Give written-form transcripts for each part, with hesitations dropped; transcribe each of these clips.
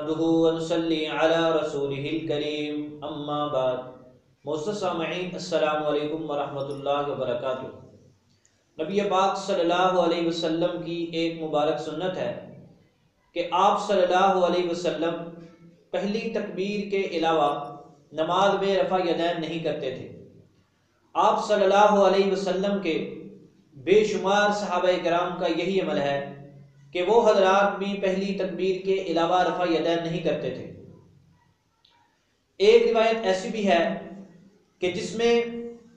نحمده ونصلي على رسوله الكريم اما بعد۔ معزز سامعین، السلام علیکم ورحمۃ اللہ وبرکاتہ۔ نبی پاک صلی اللہ علیہ وسلم کی ایک مبارک سنت ہے کہ آپ صلی اللہ علیہ وسلم پہلی تکبیر کے علاوہ نماز میں رفع یدین نہیں کرتے تھے۔ آپ صلی اللہ علیہ وسلم کے بے شمار صحابہ کرام کا یہی عمل ہے کہ وہ حضرات بھی پہلی تکبیر کے علاوہ رفع یدین نہیں کرتے تھے۔ ایک روایت ایسی بھی ہے کہ جس میں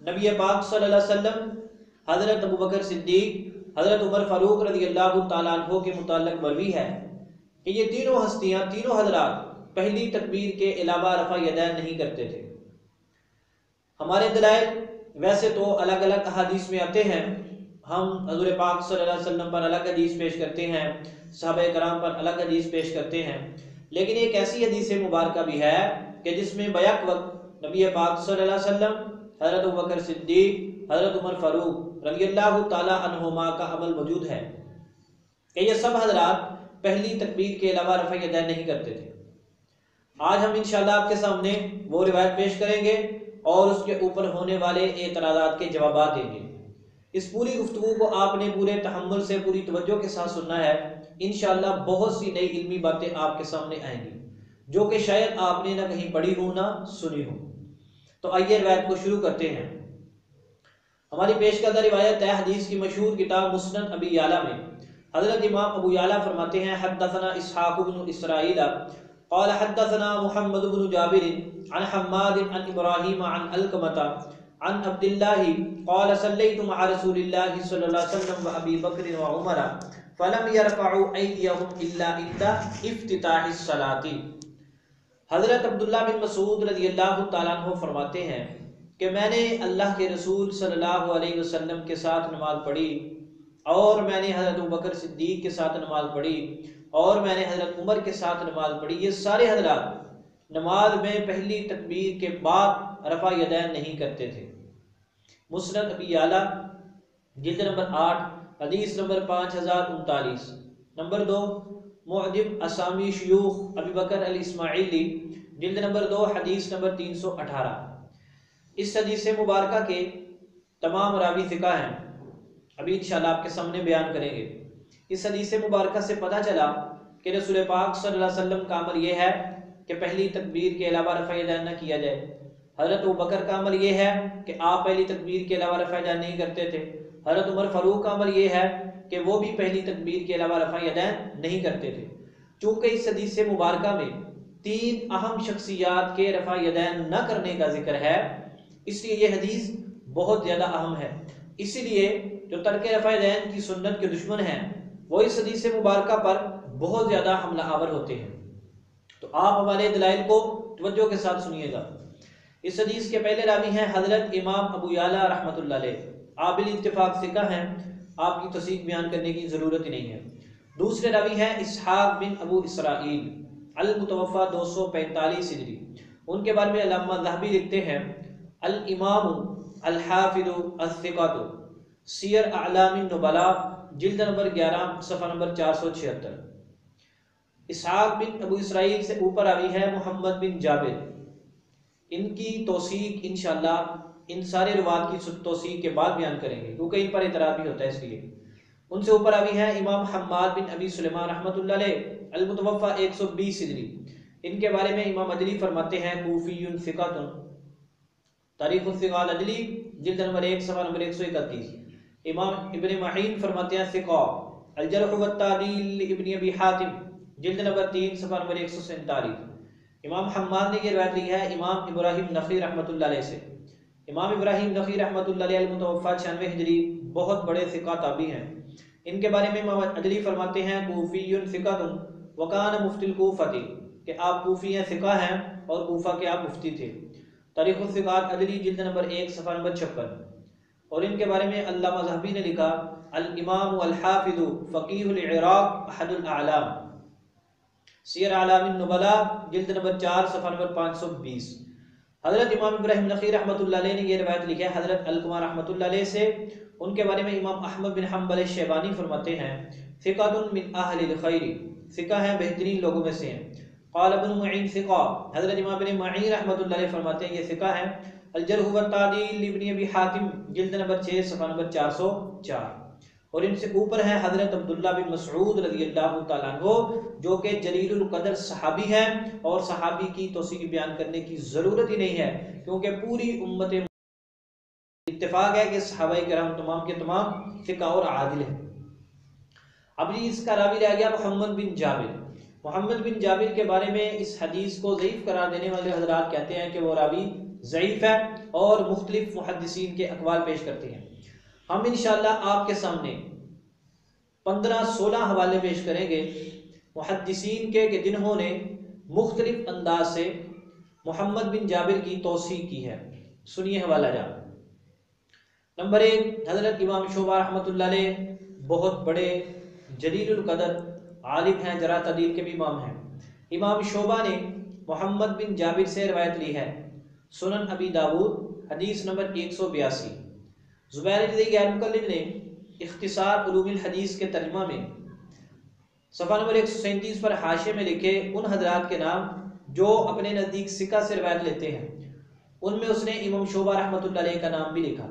نبی پاک صلی اللہ علیہ وسلم حضرت ابوبکر صدیق، حضرت عمر فاروق رضی اللہ تعالیٰ عنہ کے متعلق مروی ہے کہ یہ تینوں ہستیاں، تینوں حضرات پہلی تکبیر کے علاوہ رفع یدین نہیں کرتے تھے۔ ہمارے دلائل ویسے تو الگ الگ احادیث میں آتے ہیں، ہم حضور پاک صلی اللہ علیہ وسلم پر الگ حدیث پیش کرتے ہیں، صحابہ کرام پر الگ حدیث پیش کرتے ہیں، لیکن ایک ایسی حدیث مبارکہ بھی ہے کہ جس میں بیک وقت نبی پاک صلی اللہ علیہ وسلم، حضرت ابوبکر صدیق، حضرت عمر فاروق رضی اللہ تعالیٰ عنہما کا عمل موجود ہے کہ یہ سب حضرات پہلی تکبیر کے علاوہ رفع یدین نہیں کرتے تھے۔ آج ہم انشاءاللہ آپ کے سامنے وہ روایت پیش کریں گے اور اس کے اوپر ہونے والے اعتراضات کے جوابات دیں گے۔ اس پوری گفتگو کو آپ نے پورے تحمل سے، پوری توجہ کے ساتھ سننا ہے۔ انشاءاللہ بہت سی نئی علمی باتیں آپ کے سامنے آئیں گی جو کہ شاید آپ نے نہ کہیں پڑھی ہوں نہ سنی ہوں۔ تو آئیے روایت کو شروع کرتے ہیں۔ ہماری پیش کردہ روایت ہے حدیث کی مشہور کتاب مسند ابی یعلا میں۔ حضرت امام ابو یعلا فرماتے ہیں حدثنا اسحاق بن اسرائیل قال حدثنا محمد بن جابر عن حماد عن ابراہیم عن علقمۃ عن عبد اللہ قال صلیت مع رسول اللہ صلی اللہ علیہ وسلم وابی بکر وعمر فلم يرفعوا ایدیہم الا عند افتتاح الصلاۃ۔ حضرت عبداللہ بن مسعود رضی اللہ تعالیٰ عنہ فرماتے ہیں کہ میں نے اللہ کے رسول صلی اللہ علیہ وسلم کے ساتھ نماز پڑھی، اور میں نے حضرت ابوبکر صدیق کے ساتھ نماز پڑھی، اور میں نے حضرت عمر کے ساتھ نماز پڑھی۔ یہ سارے حضرات نماز میں پہلی تکبیر کے بعد رفع یدین نہیں کرتے تھے۔ مسند ابی یعلا جلد نمبر 8 حدیث نمبر 5039۔ نمبر 2 معجم اسامی شیوخ ابی بکر الاسماعیلی جلد نمبر 2 حدیث نمبر 318۔ اس حدیث مبارکہ کے تمام راوی ثقہ ہیں، ابھی انشاءاللہ آپ کے سامنے بیان کریں گے۔ اس حدیث مبارکہ سے پتہ چلا کہ رسول پاک صلی اللہ علیہ وسلم کا عمل یہ ہے کہ پہلی تکبیر کے علاوہ رفع یدین نہ کیا جائے۔ حضرت ابوبکر کا عمل یہ ہے کہ آپ پہلی تکبیر کے علاوہ رفع یدین نہیں کرتے تھے۔ حضرت عمر فاروق کا عمل یہ ہے کہ وہ بھی پہلی تکبیر کے علاوہ رفع یدین نہیں کرتے تھے۔ چونکہ اس حدیث مبارکہ میں 3 اہم شخصیات کے رفع یدین نہ کرنے کا ذکر ہے، اس لیے یہ حدیث بہت زیادہ اہم ہے۔ اسی لیے جو ترک رفع یدین کی سنت کے دشمن ہیں وہ اس حدیث مبارکہ پر بہت زیادہ حملہ آور ہوتے ہیں۔ تو آپ ہمارے دلائل کو توجہ کے ساتھ سنیے گا۔ اس حدیث کے پہلے راوی ہیں حضرت امام ابو یعلا رحمۃ اللہ علیہ، قابل اتفاق ثقہ ہیں، آپ کی تصحیح بیان کرنے کی ضرورت ہی نہیں ہے۔ دوسرے راوی ہیں اسحاق بن ابو اسرائیل المتوفى 245 ہجری۔ ان کے بارے میں علامہ ذہبی لکھتے ہیں الامام الحافظ الثقۃ سیر اعلام النبلاء جلد نمبر 11 صفحہ نمبر 476۔ اسحاق بن ابو اسرائیل سے اوپر راوی ہے محمد بن جابر، ان کی توثیق انشاءاللہ ان سارے روات کی توثیق کے بعد بیان کریں گے کیونکہ ان پر اعتراض بھی ہوتا ہے، اس لیے۔ ان سے اوپر راوی ہے امام حماد بن ابی سلیمان رحمۃ اللہ علیہ المتوفى 120 ہجری۔ ان کے بارے میں امام عدلی فرماتے ہیں کوفی ثقۃ، تاریخ الثقال عدلی جلد نمبر 1 صفحہ نمبر 131۔ امام ابن معین فرماتے ہیں ثقہ، الجرح والتعدیل ابن ابی حاتم جلد نمبر 3 صفحہ نمبر 147۔ امام حماد نے یہ روایت لی ہے امام ابراہیم نخعی رحمۃ اللہ علیہ سے۔ امام ابراہیم نخعی رحمۃ اللہ علیہ المتوفى 96 ہجری، بہت بڑے ثقہ تابعی ہیں۔ ان کے بارے میں امام عدلی فرماتے ہیں کوفی ثقۃ وکان مفتی الکوفہ، کہ آپ کوفی ہیں، ثقہ ہیں، اور کوفہ کے آپ مفتی تھے۔ تاریخ الثقات عدلی جلد نمبر 1 صفحہ نمبر 56۔ اور ان کے بارے میں علامہ ذہبی نے لکھا الامام الحافظ فقیہ العراق احد الاعلام، سیر اعلام النبلاء جلد نمبر 4 صفحہ نمبر 520۔ حضرت امام ابراہیم نخعی رحمۃ اللہ علیہ نے یہ روایت لکھی ہے حضرت علقمہ رحمۃ اللہ علیہ سے۔ ان کے بارے میں امام احمد بن حنبل شیبانی فرماتے ہیں ثقۃ من اہل الخیر، ثقہ ہیں، بہترین لوگوں میں سے ہیں۔ قال ابن معین ثقہ، حضرت امام ابن معین رحمۃ اللہ علیہ فرماتے ہیں یہ ثقہ ہیں۔ الجرح والتعدیل لابن ابی حاتم جلد نمبر 6 صفحہ نمبر 404، اور ان سے اوپر ہیں حضرت عبداللہ بن مسعود رضی اللہ تعالیٰ عنہ جو کہ جلیل القدر صحابی ہیں، اور صحابی کی توثیق بیان کرنے کی ضرورت ہی نہیں ہے کیونکہ پوری امت اتفاق ہے کہ صحابہ کرام تمام کے تمام ثقہ اور عادل ہیں۔ اب اس کا راوی رہ گیا محمد بن جابر۔ محمد بن جابر کے بارے میں اس حدیث کو ضعیف قرار دینے والے حضرات کہتے ہیں کہ وہ راوی ضعیف ہے اور مختلف محدثین کے اقوال پیش کرتے ہیں۔ ہم انشاءاللہ آپ کے سامنے 15-16 حوالے پیش کریں گے محدثین کے کہ جنہوں نے مختلف انداز سے محمد بن جابر کی توثیق کی ہے۔ سنیے حوالہ جان۔ نمبر 1، حضرت امام شعبہ رحمۃ اللہ علیہ بہت بڑے جلیل القدر عالم ہیں، جرح تعدیل کے بھی امام ہیں۔ امام شعبہ نے محمد بن جابر سے روایت لی ہے، سنن ابی داود حدیث نمبر 182۔ زبیر رضی غیر مقلد نے اختصار علوم الحدیث کے ترجمہ میں صفحہ نمبر 137 پر حاشیے میں لکھے ان حضرات کے نام جو اپنے نزدیک ثقہ سے روایت لیتے ہیں، ان میں اس نے امام شعبہ رحمۃ اللہ علیہ کا نام بھی لکھا۔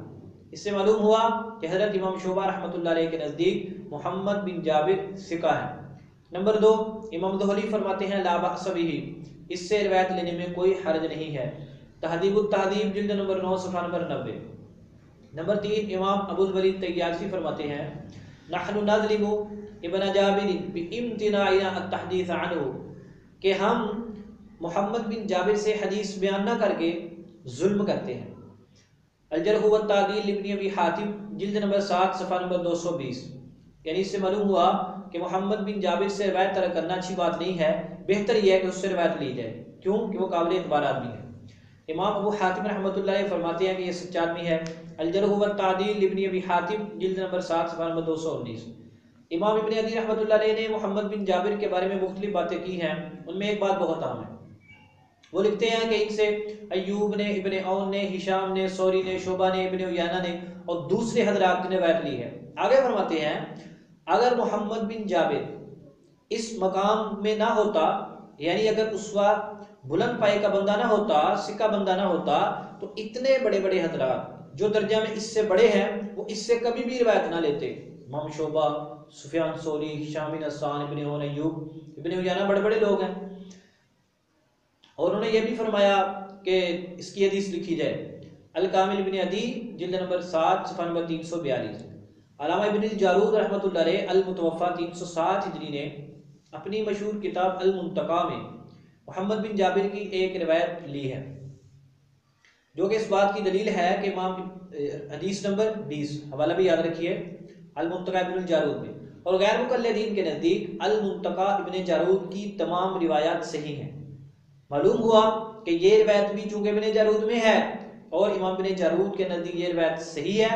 اس سے معلوم ہوا کہ حضرت امام شعبہ رحمۃ اللہ علیہ کے نزدیک محمد بن جابر ثقہ ہے۔ نمبر 2، امام ذہلی فرماتے ہیں لا بأس بہ، اس سے روایت لینے میں کوئی حرج نہیں ہے۔ تہذیب التہذیب جلد نمبر 9 صفحہ نمبر 90۔ نمبر 3، امام ابو الولید طیالسی فرماتے ہیں نحن نظلم ابن جابر بامتناعنا التحدیث عنہ، کہ ہم محمد بن جابر سے حدیث بیان نہ کر کے ظلم کرتے ہیں۔ الجرح والتعدیل لابن ابی حاتم جلد نمبر 7 صفحہ نمبر 220۔ یعنی اس سے معلوم ہوا کہ محمد بن جابر سے روایت ترک کرنا اچھی بات نہیں ہے، بہتر یہ ہے کہ اس سے روایت لی جائے، کیوں کہ وہ قابل اعتبار آدمی ہے۔ امام ابو حاتم رحمۃ اللہ علیہ فرماتے ہیں کہ یہ سچا آدمی ہے۔ الجرح والتعدیل لابن ابی حاتم جلد نمبر 7 صفحہ نمبر 219۔ امام ابن عدی رحمۃ اللہ علیہ نے محمد بن جابر کے بارے میں مختلف باتیں کی ہیں، ان میں ایک بات بہت اہم ہے۔ وہ لکھتے ہیں کہ ان سے ایوب نے، ابن عون نے، ہشام نے، ثوری نے، شعبہ نے، ابن عیینہ نے اور دوسرے حضرات نے روایت لی ہے۔ آگے فرماتے ہیں اگر محمد بن جابر اس مقام میں نہ ہوتا، یعنی اگر اسوہ بلند پائے کا بندہ نہ ہوتا، ثقہ بندہ نہ ہوتا، تو اتنے بڑے بڑے حضرات جو درجہ میں اس سے بڑے ہیں وہ اس سے کبھی بھی روایت نہ لیتے۔ امام شعبہ، سفیان ثوری، ہشام بن حسان، ابن عون، ایوب، ابن عیینہ بڑے بڑے لوگ ہیں، اور انہوں نے یہ بھی فرمایا کہ اس کی حدیث لکھی جائے۔ الکامل ابن عدی جلد نمبر 7 صفحہ نمبر 342۔ علامہ ابن الجارود رحمۃ اللہ علیہ المتوفہ 360 ہجری نے اپنی مشہور کتاب المنتقی میں محمد بن جابر کی ایک روایت لی ہے جو کہ اس بات کی دلیل ہے کہ امام حدیث نمبر 20، حوالہ بھی یاد رکھیے، المنتقی ابن الجارود میں، اور غیر مقلدین کے نزدیک المنتقی ابن جارود کی تمام روایات صحیح ہیں۔ معلوم ہوا کہ یہ روایت بھی چونکہ ابن جارود میں ہے اور امام ابن جارود کے نزدیک یہ روایت صحیح ہے،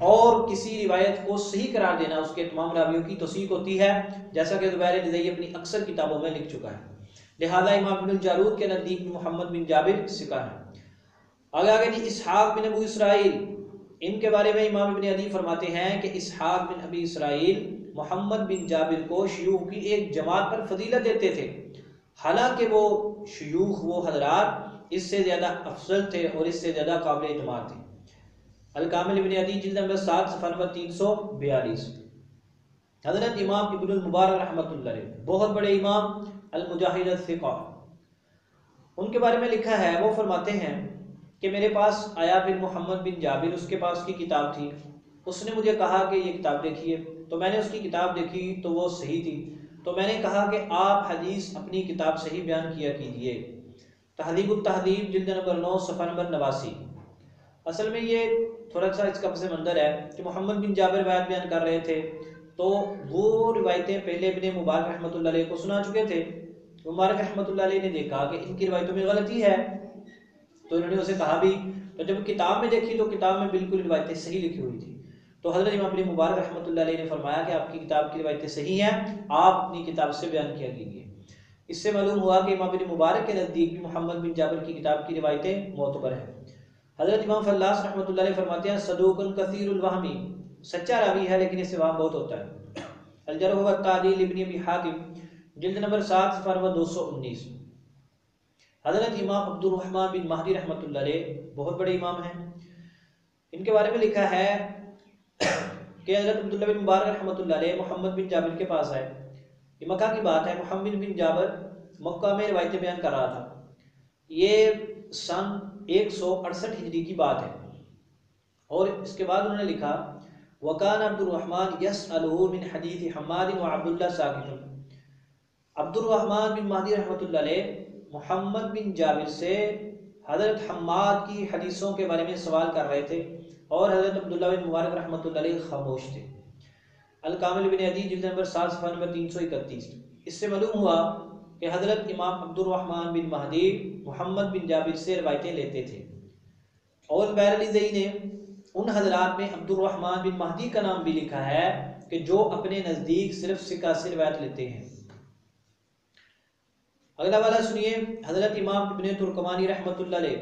اور کسی روایت کو صحیح قرار دینا اس کے تمام راویوں کی توثیق ہوتی ہے، جیسا کہ زبیر رضی اپنی اکثر کتابوں میں لکھ چکا ہے۔ لہذا امام ابن الجارود کے نزدیک محمد بن جابر ثقہ ہے۔ آگے جی اسحاق بن ابو اسرائیل، ان کے بارے میں امام ابن عدی فرماتے ہیں کہ اسحاق بن ابی اسرائیل محمد بن جابر کو شیوخ کی ایک جماعت پر فضیلت دیتے تھے، حالانکہ وہ شیوخ، وہ حضرات اس سے زیادہ افضل تھے اور اس سے زیادہ قابل اعتماد تھے۔ الکامل ابن عدی جلد نمبر 7 صفحہ نمبر 342۔ حضرت امام ابن المبارک رحمۃ اللہ علیہ بہت بڑے امام، المجاہد الثقہ، ان کے بارے میں لکھا ہے، وہ فرماتے ہیں کہ میرے پاس آیا بن محمد بن جابر، اس کے پاس کی کتاب تھی، اس نے مجھے کہا کہ یہ کتاب دیکھیے، تو میں نے اس کی کتاب دیکھی تو وہ صحیح تھی، تو میں نے کہا کہ آپ حدیث اپنی کتاب سے ہی بیان کیا کیجیے۔ تہذیب التہذیب جلد نمبر 9 صفحہ نمبر 89۔ اصل میں یہ تھوڑا سا اس کا پس منظر ہے کہ محمد بن جابر روایت بیان کر رہے تھے تو وہ روایتیں پہلے ابن مبارک رحمۃ اللہ علیہ کو سنا چکے تھے۔ مبارک رحمۃ اللہ علیہ نے دیکھا کہ ان کی روایتوں میں غلطی ہے تو انہوں نے اسے کہا بھی، تو جب کتاب میں دیکھی تو کتاب میں بالکل روایتیں صحیح لکھی ہوئی تھی، تو حضرت امام ابن مبارک رحمۃ اللہ علیہ نے فرمایا کہ آپ کی کتاب کی روایتیں صحیح ہیں، آپ اپنی کتاب سے بیان کیا کیجیے۔ اس سے معلوم ہوا کہ امام ابن مبارک کے نزدیک بھی محمد بن جابر کی کتاب کی روایتیں معتبر ہیں۔ حضرت امام فلاس رحمۃ اللہ علیہ فرماتے ہیں صدوق کثیر الوہمی، سچا راوی ہے لیکن اس سے وہم بہت ہوتا ہے۔ الجرح والتعدیل لابن ابی حاتم جلد نمبر 7 صفحہ نمبر 219۔ حضرت امام عبد الرحمن بن مہدی رحمۃ اللہ علیہ بہت بڑے امام ہیں، ان کے بارے میں لکھا ہے کہ حضرت عبداللہ بن مبارک رحمۃ اللہ علیہ محمد بن جابر کے پاس آئے. یہ مکہ کی بات ہے. محمد بن جابر مکہ میں روایتیں بیان کر رہا تھا. یہ سن 168 ہجری کی بات ہے. اور اس کے بعد انہوں نے لکھا وکان عبد الرحمن یسألہ من حدیث حماد وعبد اللہ ساکت. عبد الرحمن بن مہدی رحمۃ اللہ علیہ محمد بن جابر سے حضرت حماد کی حدیثوں کے بارے میں سوال کر رہے تھے اور حضرت عبداللہ بن مبارک رحمۃ اللہ علیہ خاموش تھے. الکامل بن عدی جلد نمبر 7 صفحہ نمبر 331. اس سے معلوم ہوا کہ حضرت امام عبد الرحمن بن مہدی محمد بن جابر سے روایتیں لیتے تھے. اور بیرلیزئی نے ان حضرات میں عبد الرحمن بن مہدی کا نام بھی لکھا ہے کہ جو اپنے نزدیک صرف ثقہ سے روایت لیتے ہیں. اگلا والا سنیے. حضرت امام ابن ترکمانی رحمۃ اللہ علیہ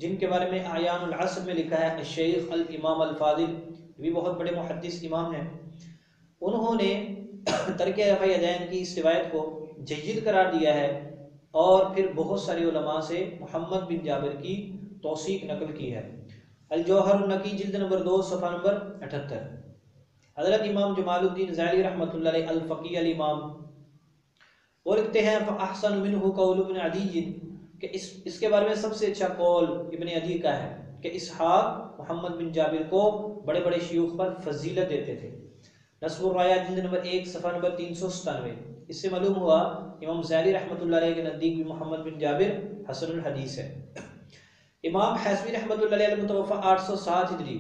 جن کے بارے میں اعیان العصر میں لکھا ہے الشیخ الامام الفاضل، بھی بہت بڑے محدث امام ہیں. انہوں نے ترک رفع یدین کی اس روایت کو جید قرار دیا ہے اور پھر بہت سارے علماء سے محمد بن جابر کی توثیق نقل کی ہے. الجوہر النقی جلد نمبر 2 صفحہ نمبر 78. حضرت امام جمال الدین زیلی رحمۃ اللہ علیہ الفقی الامام وہ لکھتے ہیں فاحسن منہ قول ابن عدی کہ اس کے بارے میں سب سے اچھا قول ابن عدی کا ہے کہ اسحاق محمد بن جابر کو بڑے بڑے شیوخ پر فضیلت دیتے تھے. نصب الرایہ جلد نمبر 1 صفحہ نمبر 397. اس سے معلوم ہوا امام زیلی رحمۃ اللہ علیہ کے نزدیک بھی محمد بن جابر حسن الحدیث ہے. امام حیثمی رحمۃ اللہ علیہ المتوفی 807 ہجری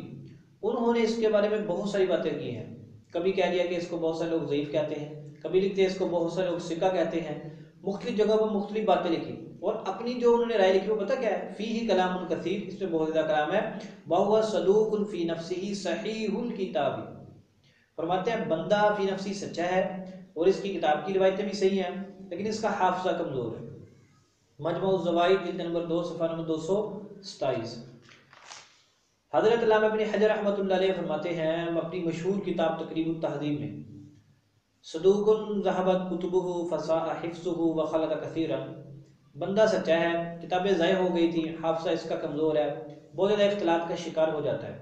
انہوں نے اس کے بارے میں بہت ساری باتیں کی ہیں. کبھی کہہ دیا کہ اس کو بہت سارے لوگ ضعیف کہتے ہیں، کبھی لکھتے ہیں اس کو بہت سارے لوگ ثقہ کہتے ہیں. مختلف جگہ پر مختلف باتیں لکھی اور اپنی جو انہوں نے رائے لکھی وہ پتہ کیا ہے؟ فیہ کلام کثیر، اس میں بہت زیادہ کلام ہے. وہو صدوق فی نفسہ صحیح الکتاب، فرماتے ہیں بندہ فی نفسی سچا ہے اور اس کی کتاب کی روایتیں بھی صحیح ہیں لیکن اس کا حافظہ کمزور ہے. مجموع الزوائد جلد نمبر 2 صفحہ نمبر 227. حضرت علامہ ابن حجر رحمۃ اللہ علیہ فرماتے ہیں اپنی مشہور کتاب تقریب التہذیب میں صدوق ذہبت کتبہ فساء حفظہ وخلط کثیرا، بندہ سچا ہے، کتابیں ضائع ہو گئی تھیں، حافظہ اس کا کمزور ہے، بہت زیادہ اختلاط کا شکار ہو جاتا ہے.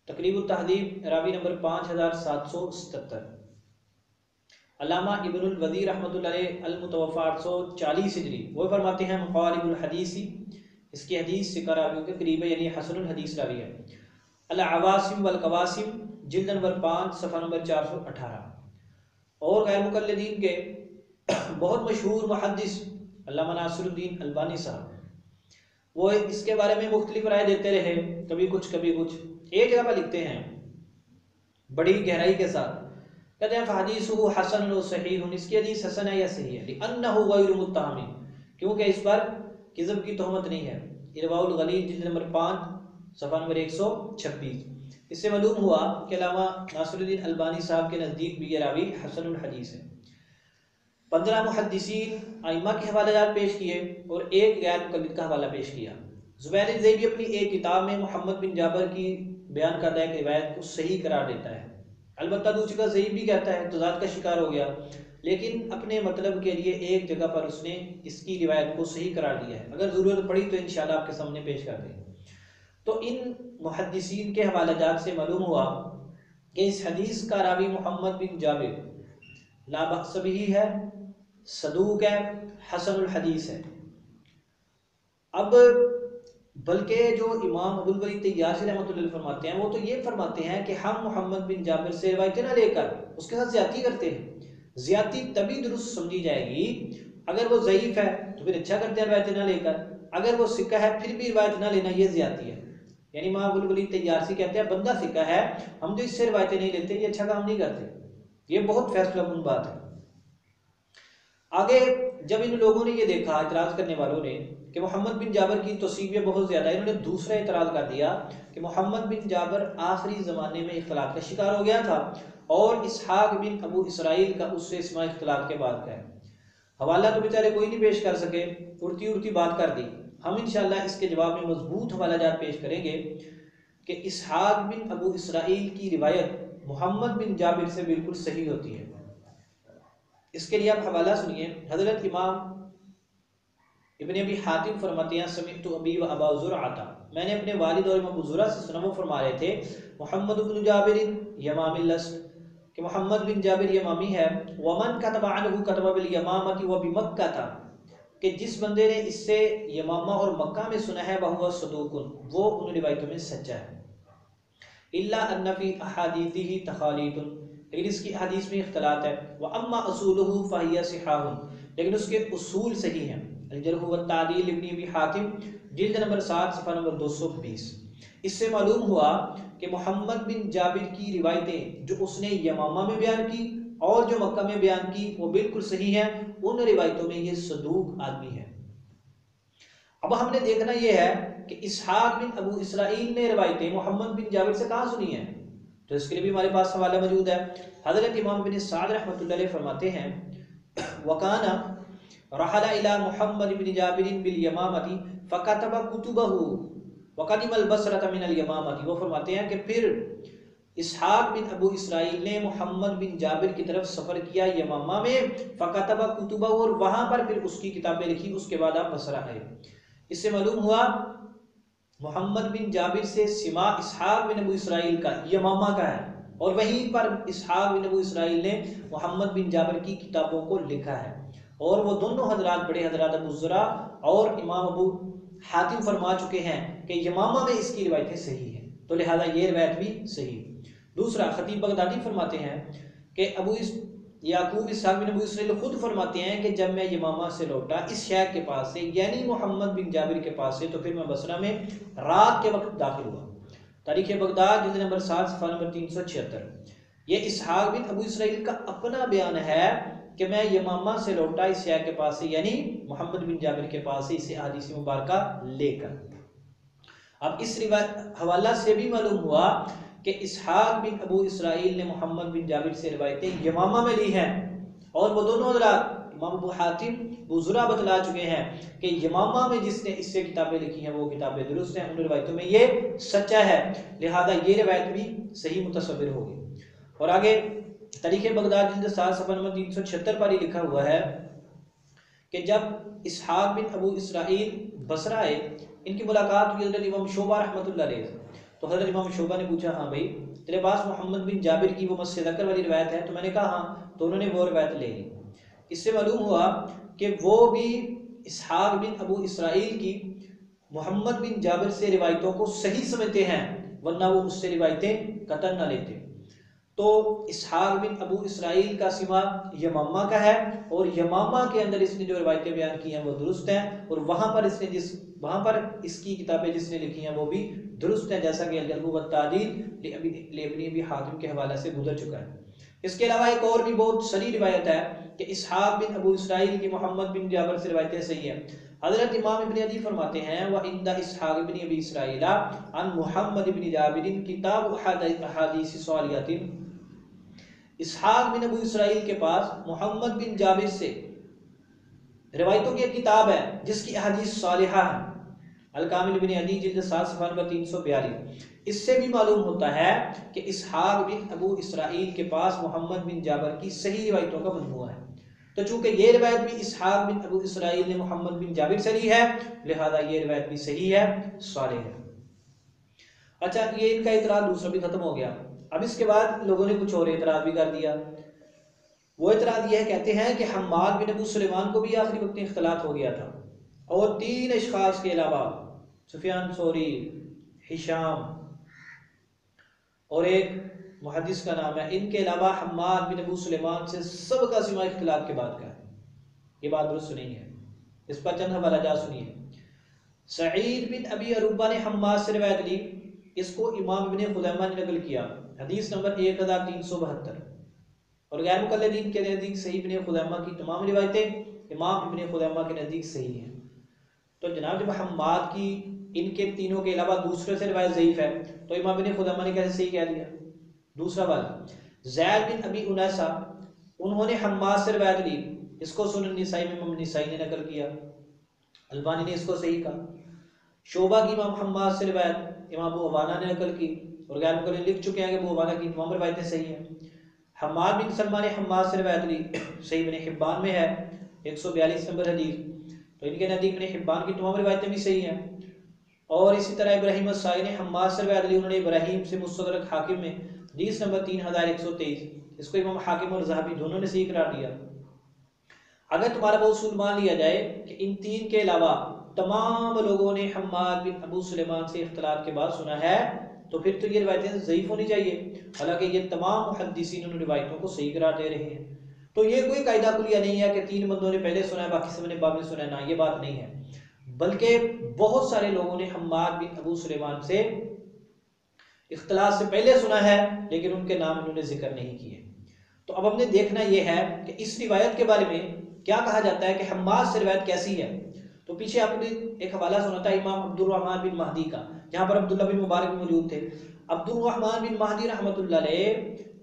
تقریب التہذیب راوی نمبر 5777. علامہ ابن الوزیر رحمۃ اللہ علیہ المتوفی 840 ہجری وہ فرماتے ہیں مقارب الحدیثی، اس کی حدیث ثقہ راویوں کے قریب ہے یعنی حسن الحدیث راوی ہے. العواسم والقواسم جلد نمبر 5 صفحہ نمبر 418. اور غیر مقلدین کے بہت مشہور محدث علامہ ناصر الدین البانی صاحب وہ اس کے بارے میں مختلف رائے دیتے رہے، کبھی کچھ کبھی کچھ. ایک جگہ پر لکھتے ہیں بڑی گہرائی کے ساتھ، کہتے ہیں فحدیثہ حسن و صحیح، اس کی حدیث حسن ہے یا صحیح ہے لأنہ غیر متہم، کیونکہ اس پر کذب کی تہمت نہیں ہے. ارواء الغلیل جلد نمبر 5 صفحہ نمبر 126. اس سے معلوم ہوا کہ علامہ ناصر الدین البانی صاحب کے نزدیک بھی یہ راوی حسن الحدیث ہے. 15 محدثین ائمہ کے حوالہ جات پیش کیے اور ایک غیر مقلد کا حوالہ پیش کیا. زبیر زیبی اپنی ایک کتاب میں محمد بن جابر کی بیان کردہ ایک روایت کو صحیح قرار دیتا ہے، البتہ دوسری کا ضعیف بھی کہتا ہے، تضاد کا شکار ہو گیا، لیکن اپنے مطلب کے لیے ایک جگہ پر اس نے اس کی روایت کو صحیح قرار دیا ہے. اگر ضرورت پڑی تو انشاءاللہ آپ کے سامنے پیش کر دیں. تو ان محدثین کے حوالہ جات سے معلوم ہوا کہ اس حدیث کا راوی محمد بن جابر لا بأس بھی ہے، صدوق ہے، حسن الحدیث ہے. اب بلکہ جو امام ابو الولید طیالسی رحمۃ اللہ علیہ فرماتے ہیں وہ تو یہ فرماتے ہیں کہ ہم محمد بن جابر سے روایتیں نہ لے کر اس کے ساتھ زیادتی کرتے ہیں. زیادتی تبھی درست سمجھی جائے گی اگر وہ ضعیف ہے تو پھر اچھا کرتے ہیں روایتیں نہ لے کر، اگر وہ ثقہ ہے پھر بھی روایت نہ لینا یہ زیادتی ہے. یعنی امام ابو الولید طیالسی کہتے ہیں بندہ ثقہ ہے، ہم جو اس سے روایتیں نہیں لیتے یہ اچھا کام نہیں کرتے. یہ بہت فیصلہ کن بات ہے. آگے جب ان لوگوں نے یہ دیکھا، اعتراض کرنے والوں نے، کہ محمد بن جابر کی توثیقیں بہت زیادہ ہے، انہوں نے دوسرا اعتراض کر دیا کہ محمد بن جابر آخری زمانے میں اختلاط کا شکار ہو گیا تھا اور اسحاق بن ابو اسرائیل کا اس سے اسماء اختلاط کے بعد کا ہے. حوالہ تو بیچارے کوئی نہیں پیش کر سکے، اڑتی اڑتی بات کر دی. ہم انشاءاللہ اس کے جواب میں مضبوط حوالہ جات پیش کریں گے کہ اسحاق بن ابو اسرائیل کی روایت محمد بن جابر سے بالکل صحیح ہوتی ہے. اس کے لیے آپ حوالہ سنیے. حضرت امام ابن ابی حاتم فرماتے ہیں سمعت ابی و ابا زرعہ، میں نے اپنے والد اور امام ابو زرعہ سے سنا، وہ فرما رہے تھے محمد بن جابر یمامی لست، کہ محمد بن جابر یمامی ہے، ومن کتب عنہ کتب بالیمامۃ و بمکہ تھا، کہ جس بندے نے اس سے یمامہ اور مکہ میں سنا ہے وہ صدوق، وہ ان روایتوں میں سچا ہے، الا ان فی احادیثہ تخالیط، لیکن اس کی حدیث میں اختلاط ہے، واما اصولہ فہی صحاح، لیکن اس کے اصول صحیح ہیں، الجرح والتعدیل ابن ابی حاتم جلد نمبر 7 صفحہ نمبر 220۔ اس سے معلوم ہوا کہ محمد بن جابر کی روایتیں جو اس نے یمامہ میں بیان کی اور جو مکہ میں بیان کی وہ بالکل صحیح ہیں، ان روایتوں میں یہ صدوق آدمی ہے۔ اب ہم نے دیکھنا یہ ہے کہ اسحاق بن ابو اسرائیل نے روایتیں محمد بن جابر سے کہاں سنی ہیں، تو اس کے لیے بھی ہمارے پاس حوالہ موجود ہے۔ حضرت امام بن سعد رحمۃ اللہ علیہ فرماتے ہیں وکانا رحل الى محمد بن جابر بالیمامۃ فکتب کتبہ وقدم البصرۃ من الیمامۃ، وہ فرماتے ہیں کہ پھر اسحاق بن ابو اسرائیل نے محمد بن جابر کی طرف سفر کیا یمامہ میں، فکتب کتبہ، اور وہاں پر پھر اس کی کتابیں لکھی، اس کے بعد آپ بصرہ آئے۔ اس سے معلوم ہوا محمد بن جابر سے سماع اسحاق بن ابو اسرائیل کا یمامہ کا ہے، اور وہیں پر اسحاق بن ابو اسرائیل نے محمد بن جابر کی کتابوں کو لکھا ہے، اور وہ دونوں حضرات بڑے حضرات ابو زرع اور امام ابو حاتم فرما چکے ہیں کہ یمامہ میں اس کی روایتیں صحیح ہیں، تو لہذا یہ روایت بھی صحیح۔ دوسرا، خطیب بغدادی فرماتے ہیں کہ یعقوب اسحاق بن ابو اسرائیل خود فرماتے ہیں کہ جب میں یمامہ سے لوٹا اس شیخ کے پاس سے، یعنی محمد بن جابر کے پاس سے، تو پھر میں بصرہ میں رات کے وقت داخل ہوا۔ تاریخ بغداد جلد نمبر 7 صفحہ نمبر 376۔ یہ اسحاق بن ابو اسرائیل کا اپنا بیان ہے کہ میں یمامہ سے لوٹا اس شیخ کے پاس سے، یعنی محمد بن جابر کے پاس سے، اسے احادیث مبارکہ لے کر۔ اب اس حوالہ سے بھی معلوم ہوا کہ اسحاق بن ابو اسرائیل نے محمد بن جابر سے روایتیں یمامہ میں لی ہیں، اور وہ دونوں حضرات امام ابو حاتم ابو زرع بتلا چکے ہیں کہ یمامہ میں جس نے اس سے کتابیں لکھی ہیں وہ کتابیں درست ہیں، ان روایتوں میں یہ سچا ہے، لہذا یہ روایت بھی صحیح متصور ہوگی۔ اور آگے تاریخ بغداد جلد 7 صفحہ نمبر 376 پر ہی لکھا ہوا ہے کہ جب اسحاق بن ابو اسرائیل بصرہ آئے، ان کی ملاقات ہوئی حضرت امام شعبہ رحمۃ اللہ علیہ، تو حضرت امام شعبہ نے پوچھا ہاں بھائی تیرے پاس محمد بن جابر کی وہ مسجد ذکر والی روایت ہے، تو میں نے کہا ہاں، تو انہوں نے وہ روایت لے لی۔ اس سے معلوم ہوا کہ وہ بھی اسحاق بن ابو اسرائیل کی محمد بن جابر سے روایتوں کو صحیح سمجھتے ہیں، ورنہ وہ اس سے روایتیں قطعاً نہ لیتے۔ تو اسحاق بن ابو اسرائیل کا سماع یمامہ کا ہے، اور یمامہ کے اندر اس نے جو روایتیں بیان کی ہیں وہ درست ہیں، اور وہاں پر اس کی کتابیں جس نے لکھی ہیں وہ بھی درست ہیں، جیسا کہ الجرح والتعدیل ابن ابی حاتم کے حوالے سے گزر چکا ہے۔ اس کے علاوہ ایک اور بھی بہت سری روایت ہے کہ اسحاق بن ابو اسرائیل کی محمد بن جابر سے روایتیں صحیح ہیں۔ حضرت امام ابن عدی فرماتے ہیں وَعِنْدَ اسحاق بن ابی اسرائیل عن محمد بن جابر کتاب احادیث صالحۃ، اسحاق بن ابو اسرائیل کے پاس محمد بن جابر سے روایتوں کی ایک کتاب ہے جس کی احادیث صالحہ ہے، الکامل بن عدی جلد 7 صفحہ نمبر 342۔ اس سے بھی معلوم ہوتا ہے کہ اسحاق بن ابو اسرائیل کے پاس محمد بن جابر کی صحیح روایتوں کا مجموعہ ہے، تو چونکہ یہ روایت بھی اسحاق بن ابو اسرائیل نے محمد بن جابر سے لی ہے، لہذا یہ روایت بھی صحیح ہے، صالح ہے۔ اچھا، یہ ان کا اعتراض دوسرا بھی ختم ہو گیا۔ اب اس کے بعد لوگوں نے کچھ اور اعتراض بھی کر دیا۔ وہ اعتراض یہ کہتے ہیں کہ حماد بن ابو سلیمان کو بھی آخری وقت میں اختلاط ہو گیا تھا، اور 3 اشخاص کے علاوہ سفیان ثوری، ہشام اور ایک محدث کا نام ہے، ان کے علاوہ حماد بن ابو سلیمان سے سب کا سماع اختلاط کے بعد کا ہے۔ یہ بات درست نہیں ہے، اس پر چند حوالہ جات سنیے۔ سعید بن ابی عروبہ نے حماد سے روایت لی، اس کو امام ابن خزیمہ نے نقل کیا، حدیث نمبر 1372، اور غیر مقلدین کے نزدیک صحیح ابن خزیمہ کی تمام روایتیں امام ابن خزیمہ کے نزدیک صحیح ہیں۔ تو جناب جب حماد کی ان کے تینوں کے علاوہ دوسرے سے روایت ضعیف ہے تو امام ابن خزیمہ نے کیسے صحیح کہہ دیا؟ دوسرا والا زید بن ابی انیسہ، انہوں نے حماد سے روایت لی، اس کو سنن نسائی میں امام نسائی نے نقل کیا، البانی نے اس کو صحیح کہا۔ شعبہ کی امام حماد سے روایت امام ابو عوانہ نے نقل کی، اور غیر مقلد لکھ چکے ہیں کہ ابو عوانہ کی تمام روایتیں صحیح ہیں۔ حماد بن سلمہ نے حماد سے روایت لی، صحیح ابن حبان میں ہے 142 نمبر حدیث۔ تو ان کے نزدیک ابن حبان کی تمام روایتیں بھی صحیح ہیں۔ اور اسی طرح ابراہیم السائی نے حماد سے روایت لی، انہوں نے ابراہیم سے مستدرک حاکم میں حدیث نمبر 3123، اس کو امام حاکم اور ذہبی دونوں نے صحیح قرار دیا۔ اگر تمہارا وہ اصول مان لیا جائے کہ ان تین کے علاوہ تمام لوگوں نے حماد بن ابو سلیمان سے اختلاط کے بعد سنا ہے تو پھر تو یہ روایتیں ضعیف ہونی چاہیے، حالانکہ یہ تمام محدثین ان روایتوں کو صحیح قرار دے رہے ہیں۔ تو یہ کوئی قاعدہ کلیہ نہیں ہے کہ تین بندوں نے پہلے سنا ہے باقی سب نے بعد میں سنا ہے، نہ، یہ بات نہیں ہے، بلکہ بہت سارے لوگوں نے حماد بن ابو سلیمان سے اختلاط سے پہلے سنا ہے لیکن ان کے نام انہوں نے ذکر نہیں کیے۔ تو اب ہم نے دیکھنا یہ ہے کہ اس روایت کے بارے میں کیا کہا جاتا ہے کہ حماد سے روایت کیسی ہے۔ تو پیچھے آپ نے ایک حوالہ سنا تھا امام عبد الرحمن بن مہدی کا، جہاں پر عبداللہ بن مبارک بھی موجود تھے۔ عبد الرحمن بن مہدی رحمۃ اللہ علیہ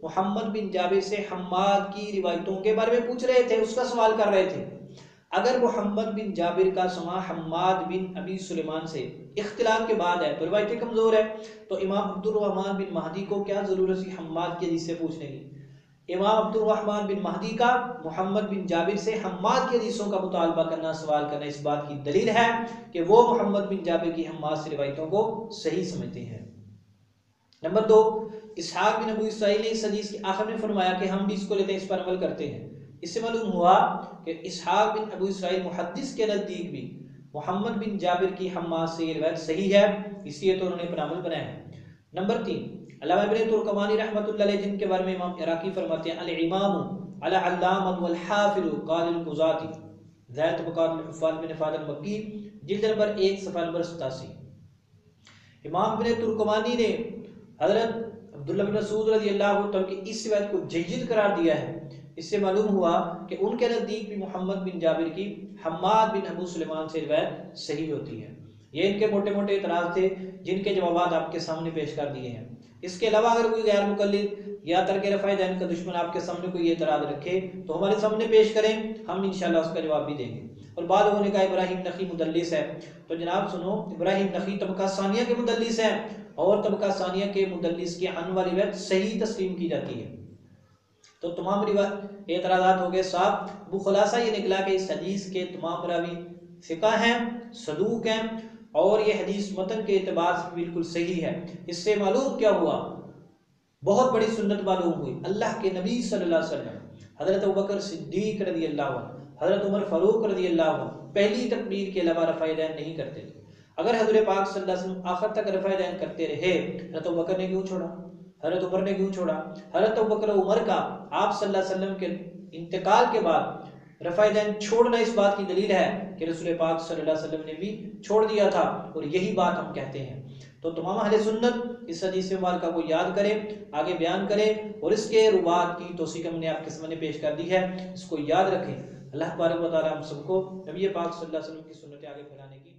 محمد بن جابر سے حماد کی روایتوں کے بارے میں پوچھ رہے تھے، اس کا سوال کر رہے تھے۔ اگر محمد بن جابر کا سماع حماد بن ابی سلیمان سے اختلاط کے بعد ہے تو روایتیں کمزور ہے، تو امام عبد الرحمن بن مہدی کو کیا ضرورت تھی حماد کی حدیث سے پوچھنے کی۔ امام عبد الرحمن بن مہدی کا محمد بن جابر سے حماد کی حدیثوں کا مطالبہ کرنا، سوال کرنا، اس بات کی دلیل ہے کہ وہ محمد بن جابر کی حماد سے روایتوں کو صحیح سمجھتے ہیں۔ نمبر 2، اسحاق بن ابو اسرائیل نے اس حدیث کے آخر میں فرمایا کہ ہم بھی اس کو لیتے ہیں، اس پر عمل کرتے ہیں۔ اس سے معلوم ہوا کہ اسحاق بن ابو اسرائیل محدث کے نزدیک بھی محمد بن جابر کی حماد سے یہ روایت صحیح ہے، اس لیے تو انہوں نے اپنا عمل بنایا ہے۔ نمبر 3، علامہ ابن ترکمانی رحمۃ اللہ علیہ جن کے بارے میں امام عراقی فرماتے ہیں الامام العلامۃ والحافظ قال القضاتی ذات طبقات الحفاظ بن فاضل المکی، جلد نمبر 1 صفحہ نمبر 87۔ امام ابن ترکمانی نے حضرت عبداللہ بن مسعود رضی اللہ عنہ کی اس روایت کو جید قرار دیا ہے۔ اس سے معلوم ہوا کہ ان کے نزدیک بھی محمد بن جابر کی حماد بن ابو سلیمان سے روایت صحیح ہوتی ہے۔ یہ ان کے موٹے موٹے اعتراض تھے جن کے جوابات آپ کے سامنے پیش کر دیے ہیں۔ اس کے علاوہ اگر کوئی غیر مقلد یا ترک رفع دین کا دشمن آپ کے سامنے کوئی اعتراض رکھے تو ہمارے سامنے پیش کریں، ہم انشاءاللہ اس کا جواب بھی دیں گے۔ اور بعض لوگوں نے کہا ابراہیم نخعی مدلس ہے، تو جناب سنو، ابراہیم نخعی طبقہ ثانیہ کے مدلس ہیں، اور طبقہ ثانیہ کے مدلس کی عن والی روایت صحیح تسلیم کی جاتی ہے۔ تو تمام روایت اعتراضات ہو گئے صاحب۔ وہ خلاصہ یہ نکلا کہ اس حدیث کے تمام راوی ثقہ ہیں، صدوق ہیں، اور یہ حدیث متن کے اعتبار سے بالکل صحیح ہے۔ اس سے معلوم کیا ہوا؟ بہت بڑی سنت معلوم ہوئی، اللہ کے نبی صلی اللہ علیہ وسلم، حضرت ابوبکر صدیق رضی اللہ عنہ، حضرت عمر فاروق رضی اللہ عنہ پہلی تکبیر کے علاوہ رفع دین نہیں کرتے تھے۔ اگر حضور پاک صلی اللہ علیہ وسلم آخر تک رفع دین کرتے رہے، حضرت ابوبکر نے کیوں چھوڑا؟ حضرت عمر نے کیوں چھوڑا؟ حضرت ابوبکر و عمر کا آپ صلی اللہ علیہ وسلم کے انتقال کے بعد رفع دین چھوڑنا اس بات کی دلیل ہے کہ رسول پاک صلی اللہ علیہ وسلم نے بھی چھوڑ دیا تھا، اور یہی بات ہم کہتے ہیں۔ تو تمام اہل سنت اس حدیث مبارکہ کو یاد کریں، آگے بیان کریں، اور اس کے روات کی توثیق ہم نے آپ کے سامنے پیش کر دی ہے، اس کو یاد رکھیں۔ اللہ تبارک و تعالی ہم سب کو نبی پاک صلی اللہ علیہ وسلم کی سنتیں آگے پھیلانے کی